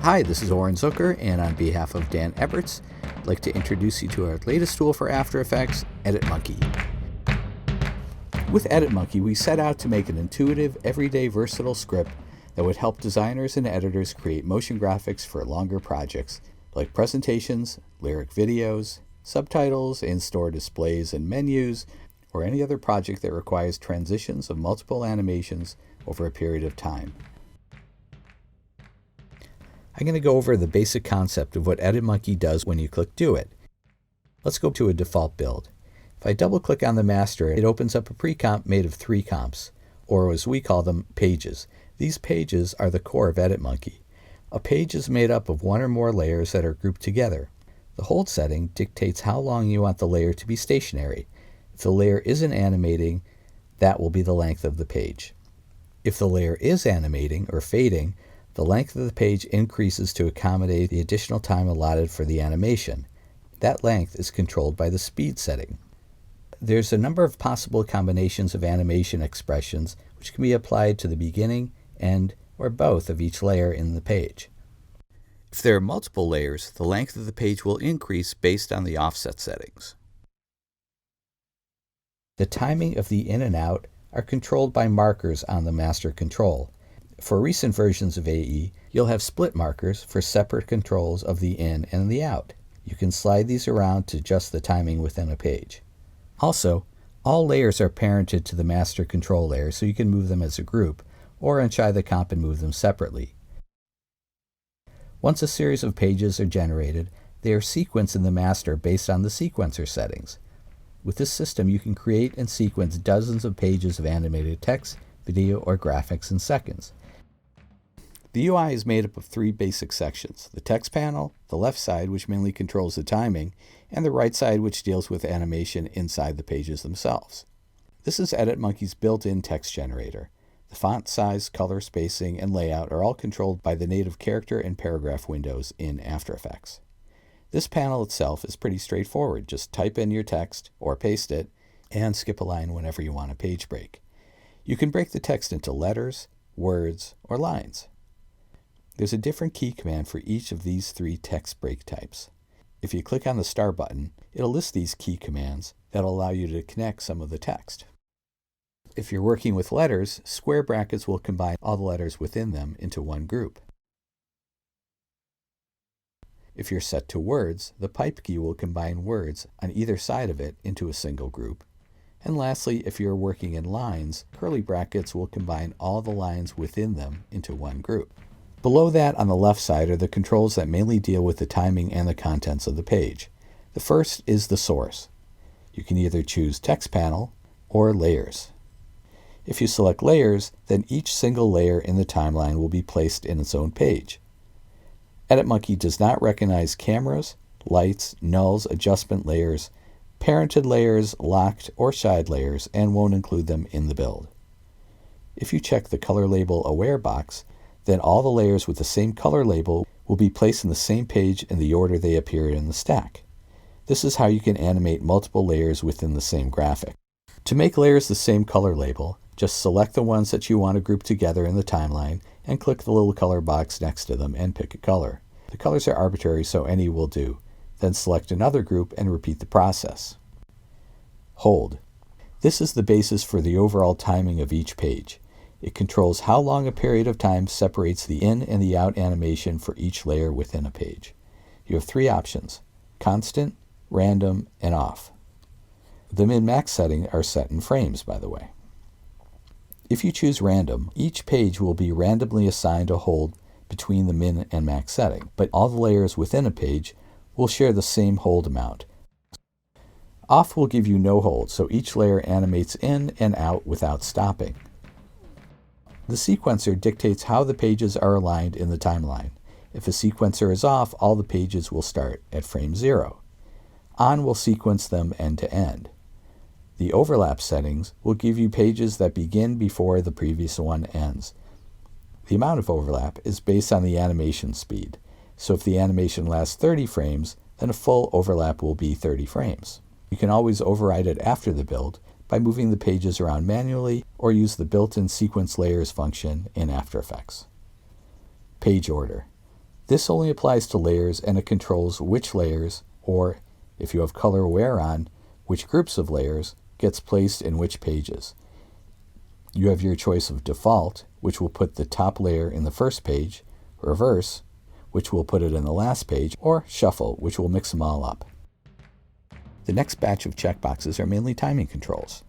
Hi, this is Oren Zucker, and on behalf of Dan Eberts, I'd like to introduce you to our latest tool for After Effects, EditMonkey. With EditMonkey, we set out to make an intuitive, everyday, versatile script that would help designers and editors create motion graphics for longer projects, like presentations, lyric videos, subtitles, in-store displays and menus, or any other project that requires transitions of multiple animations over a period of time. I'm going to go over the basic concept of what EditMonkey does when you click Do It. Let's go to a default build. If I double-click on the master, it opens up a pre-comp made of 3 comps, or as we call them, pages. These pages are the core of EditMonkey. A page is made up of one or more layers that are grouped together. The hold setting dictates how long you want the layer to be stationary. If the layer isn't animating, that will be the length of the page. If the layer is animating or fading, the length of the page increases to accommodate the additional time allotted for the animation. That length is controlled by the speed setting. There's a number of possible combinations of animation expressions which can be applied to the beginning, end, or both of each layer in the page. If there are multiple layers, the length of the page will increase based on the offset settings. The timing of the in and out are controlled by markers on the master control. For recent versions of AE, you'll have split markers for separate controls of the in and the out. You can slide these around to adjust the timing within a page. Also, all layers are parented to the master control layer, so you can move them as a group, or unshide the comp and move them separately. Once a series of pages are generated, they are sequenced in the master based on the sequencer settings. With this system, you can create and sequence dozens of pages of animated text, video, or graphics in seconds. The UI is made up of 3 basic sections: the text panel, the left side, which mainly controls the timing, and the right side, which deals with animation inside the pages themselves. This is EditMonkey's built-in text generator. The font size, color spacing, and layout are all controlled by the native character and paragraph windows in After Effects. This panel itself is pretty straightforward. Just type in your text, or paste it, and skip a line whenever you want a page break. You can break the text into letters, words, or lines. There's a different key command for each of these 3 text break types. If you click on the star button, it'll list these key commands that'll allow you to connect some of the text. If you're working with letters, square brackets will combine all the letters within them into one group. If you're set to words, the pipe key will combine words on either side of it into a single group. And lastly, if you're working in lines, curly brackets will combine all the lines within them into one group. Below that, on the left side, are the controls that mainly deal with the timing and the contents of the page. The first is the source. You can either choose text panel or layers. If you select layers, then each single layer in the timeline will be placed in its own page. EditMonkey does not recognize cameras, lights, nulls, adjustment layers, parented layers, locked or shied layers, and won't include them in the build. If you check the color label Aware box, then all the layers with the same color label will be placed in the same page in the order they appear in the stack. This is how you can animate multiple layers within the same graphic. To make layers the same color label, just select the ones that you want to group together in the timeline and click the little color box next to them and pick a color. The colors are arbitrary, so any will do. Then select another group and repeat the process. Hold. This is the basis for the overall timing of each page. It controls how long a period of time separates the in and the out animation for each layer within a page. You have 3 options: constant, random, and off. The min-max setting are set in frames, by the way. If you choose random, each page will be randomly assigned a hold between the min and max setting, but all the layers within a page will share the same hold amount. Off will give you no hold, so each layer animates in and out without stopping. The sequencer dictates how the pages are aligned in the timeline. If a sequencer is off, all the pages will start at frame 0. On will sequence them end to end. The overlap settings will give you pages that begin before the previous one ends. The amount of overlap is based on the animation speed. So if the animation lasts 30 frames, then a full overlap will be 30 frames. You can always override it after the build by moving the pages around manually or use the built-in sequence layers function in After Effects. Page order. This only applies to layers, and it controls which layers, or if you have color aware on, which groups of layers gets placed in which pages. You have your choice of default, which will put the top layer in the first page, reverse, which will put it in the last page, or shuffle, which will mix them all up. The next batch of checkboxes are mainly timing controls.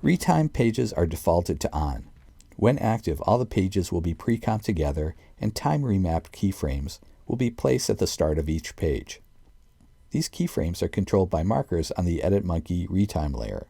Retime pages are defaulted to on. When active, all the pages will be pre-comped together, and time remapped keyframes will be placed at the start of each page. These keyframes are controlled by markers on the EditMonkey retime layer.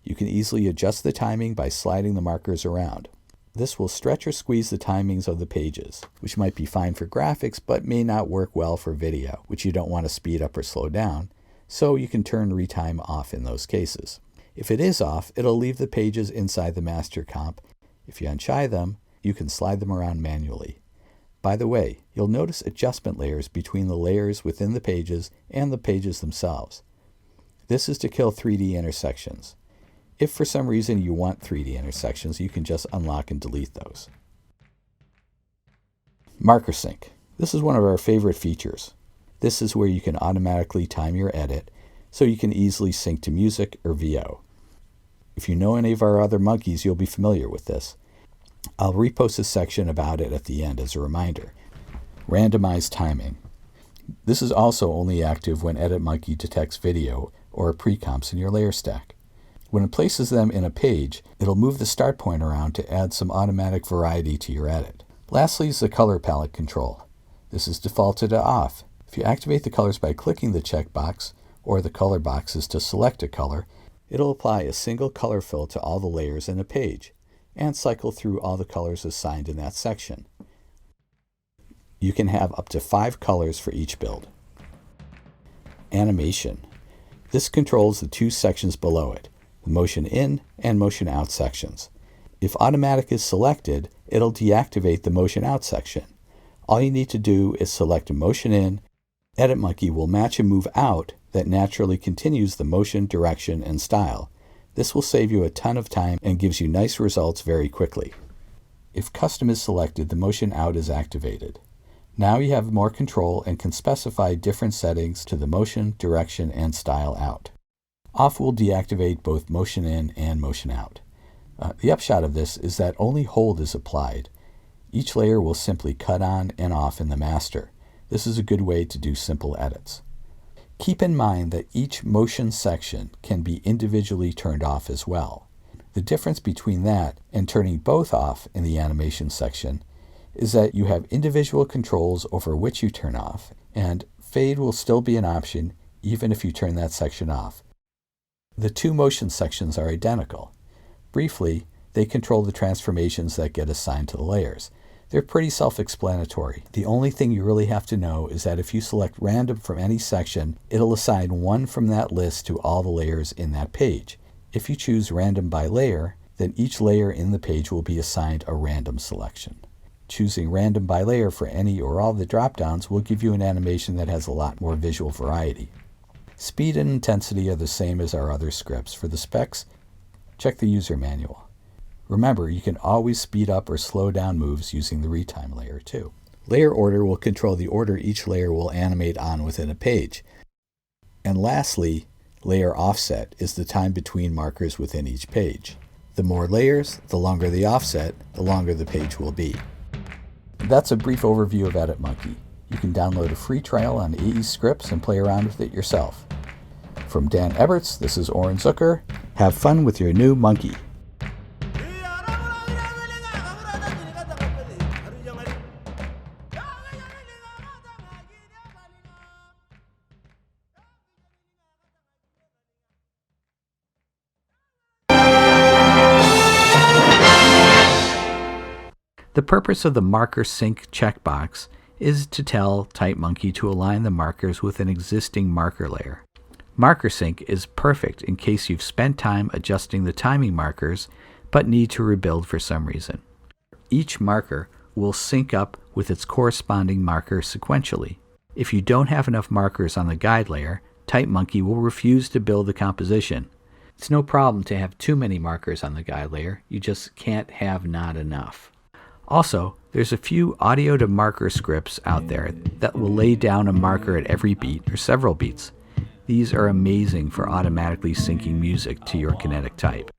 You can easily adjust the timing by sliding the markers around. This will stretch or squeeze the timings of the pages, which might be fine for graphics but may not work well for video, which you don't want to speed up or slow down, so you can turn retime off in those cases. If it is off, it'll leave the pages inside the master comp. If you untie them, you can slide them around manually. By the way, you'll notice adjustment layers between the layers within the pages and the pages themselves. This is to kill 3D intersections. If for some reason you want 3D intersections, you can just unlock and delete those. Marker sync. This is one of our favorite features. This is where you can automatically time your edit, so you can easily sync to music or VO. If you know any of our other monkeys, you'll be familiar with this. I'll repost a section about it at the end as a reminder. Randomized timing. This is also only active when EditMonkey detects video or pre-comps in your layer stack. When it places them in a page, it'll move the start point around to add some automatic variety to your edit. Lastly is the color palette control. This is defaulted to off. If you activate the colors by clicking the checkbox, or the color boxes to select a color, it'll apply a single color fill to all the layers in a page, and cycle through all the colors assigned in that section. You can have up to 5 colors for each build. Animation. This controls the 2 sections below it, the motion in and motion out sections. If automatic is selected, it'll deactivate the motion out section. All you need to do is select a motion in. EditMonkey will match a move out that naturally continues the motion, direction, and style. This will save you a ton of time and gives you nice results very quickly. If custom is selected, the motion out is activated. Now you have more control and can specify different settings to the motion, direction, and style out. Off will deactivate both motion in and motion out. The upshot of this is that only hold is applied. Each layer will simply cut on and off in the master. This is a good way to do simple edits. Keep in mind that each motion section can be individually turned off as well. The difference between that and turning both off in the animation section is that you have individual controls over which you turn off, and fade will still be an option even if you turn that section off. The 2 motion sections are identical. Briefly, they control the transformations that get assigned to the layers. They're pretty self-explanatory. The only thing you really have to know is that if you select random from any section, it'll assign one from that list to all the layers in that page. If you choose random by layer, then each layer in the page will be assigned a random selection. Choosing random by layer for any or all the drop-downs will give you an animation that has a lot more visual variety. Speed and intensity are the same as our other scripts. For the specs, check the user manual. Remember, you can always speed up or slow down moves using the retime layer too. Layer order will control the order each layer will animate on within a page. And lastly, layer offset is the time between markers within each page. The more layers, the longer the offset, the longer the page will be. That's a brief overview of EditMonkey. You can download a free trial on aescripts and play around with it yourself. From Dan Eberts, this is Oren Zucker. Have fun with your new monkey. The purpose of the Marker Sync checkbox is to tell EditMonkey to align the markers with an existing marker layer. Marker Sync is perfect in case you've spent time adjusting the timing markers but need to rebuild for some reason. Each marker will sync up with its corresponding marker sequentially. If you don't have enough markers on the guide layer, EditMonkey will refuse to build the composition. It's no problem to have too many markers on the guide layer, you just can't have not enough. Also, there's a few audio to marker scripts out there that will lay down a marker at every beat or several beats. These are amazing for automatically syncing music to your kinetic type.